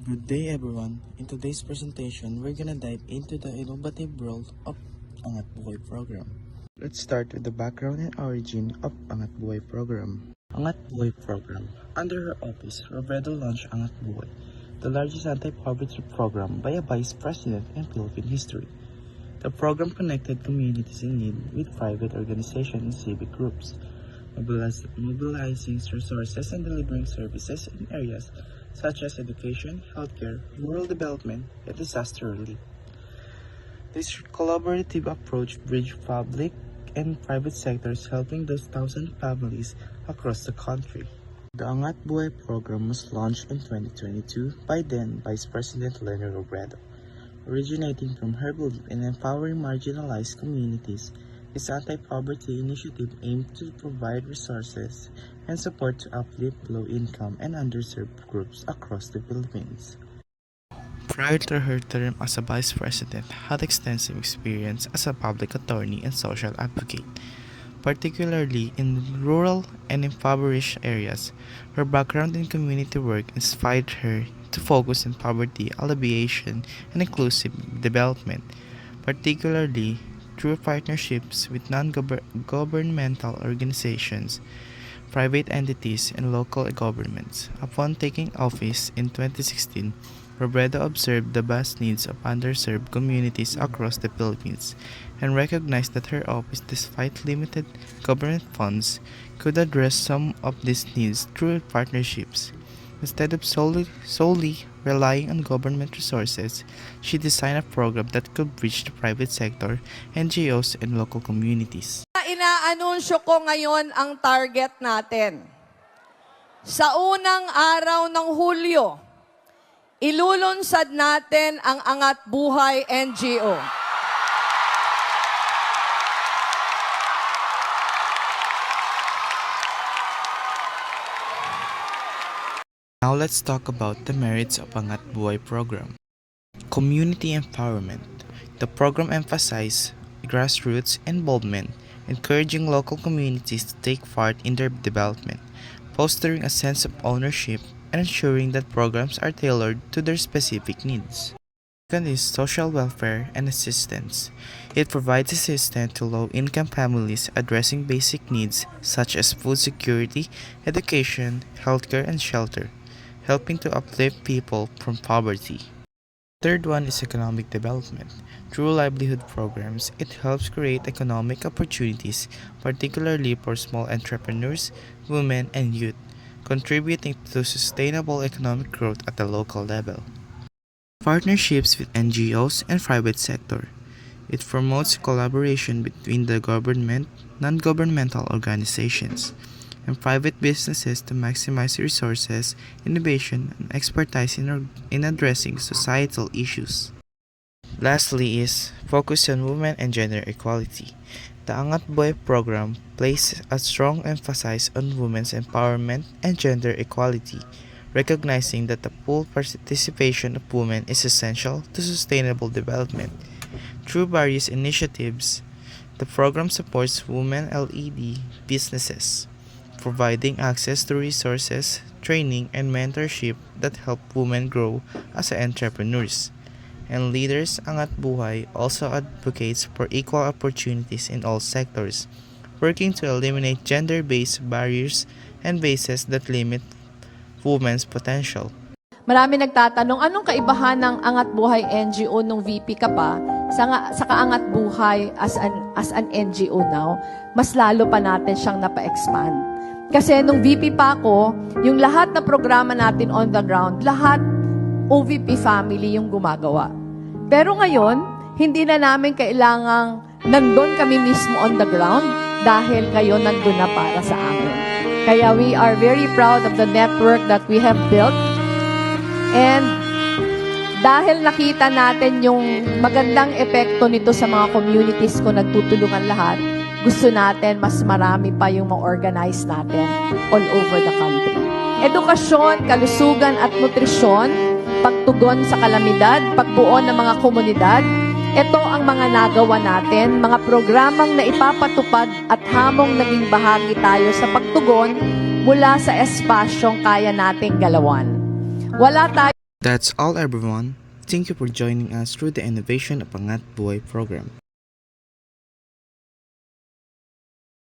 Good day everyone. In today's presentation, we're gonna dive into the innovative world of Angat Buhay program. Let's start with the background and origin of Angat Buhay program. Angat Buhay program. Under her office, Robredo launched Angat Buhay, the largest anti-poverty program by a vice president in Philippine history. The program connected communities in need with private organizations and civic groups, mobilizing resources and delivering services in areas such as education, healthcare, rural development, and disaster relief. This collaborative approach bridged public and private sectors, helping those thousand families across the country. The Angat Buhay program was launched in 2022 by then Vice President Leni Robredo. Originating from her belief in empowering marginalized communities, this anti-poverty initiative aimed to provide resources and support to uplift low-income and underserved groups across the Philippines. Prior to her term as a vice president, had extensive experience as a public attorney and social advocate, particularly in rural and impoverished areas. Her background in community work inspired her to focus on poverty alleviation and inclusive development, particularly through partnerships with non-governmental organizations, private entities, and local governments. Upon taking office in 2016, Robredo observed the vast needs of underserved communities across the Philippines and recognized that her office, despite limited government funds, could address some of these needs through partnerships. Instead of solely relying on government resources, she designed a program that could reach the private sector, NGOs, and local communities. Inaanunsyo ko ngayon ang target natin. Sa unang araw ng Hulyo, ilulunsad natin ang Angat Buhay NGO. Now let's talk about the merits of Angat Buhay program. Community empowerment. The program emphasizes grassroots involvement, encouraging local communities to take part in their development, fostering a sense of ownership, and ensuring that programs are tailored to their specific needs. Second is social welfare and assistance. It provides assistance to low-income families addressing basic needs such as food security, education, healthcare, and shelter, helping to uplift people from poverty. Third one is economic development. Through livelihood programs, it helps create economic opportunities, particularly for small entrepreneurs, women, and youth, contributing to sustainable economic growth at the local level. Partnerships with NGOs and private sector. It promotes collaboration between the government, non-governmental organizations, and private businesses to maximize resources, innovation, and expertise in addressing societal issues. Lastly is focus on women and gender equality. The Angat Buhay program places a strong emphasis on women's empowerment and gender equality, recognizing that the full participation of women is essential to sustainable development. Through various initiatives, the program supports women-led businesses, providing access to resources, training, and mentorship that help women grow as entrepreneurs. And leaders, Angat Buhay also advocates for equal opportunities in all sectors, working to eliminate gender-based barriers and bases that limit women's potential. Marami nagtatanong, anong kaibahan ng Angat Buhay NGO nung VP ka pa sa Kaangat Buhay as an NGO now? Mas lalo pa natin siyang napa-expand. Kasi nung VP pa ako, yung lahat na programa natin on the ground, lahat OVP family yung gumagawa. Pero ngayon, hindi na namin kailangang nandun kami mismo on the ground dahil kayo nandun na para sa amin. Kaya we are very proud of the network that we have built. And dahil nakita natin yung magandang epekto nito sa mga communities ko, nagtutulungan lahat, gusto natin mas marami pa yung ma-organize natin all over the country. Edukasyon, kalusugan at nutrisyon, pagtugon sa kalamidad, pagbuo ng mga komunidad, ito ang mga nagawa natin, mga programang naipapatupad at hamong naging bahagi tayo sa pagtugon mula sa espasyong kaya nating galawan. Wala tayo That's all everyone. Thank you for joining us through the Innovation of Angat Buhay program.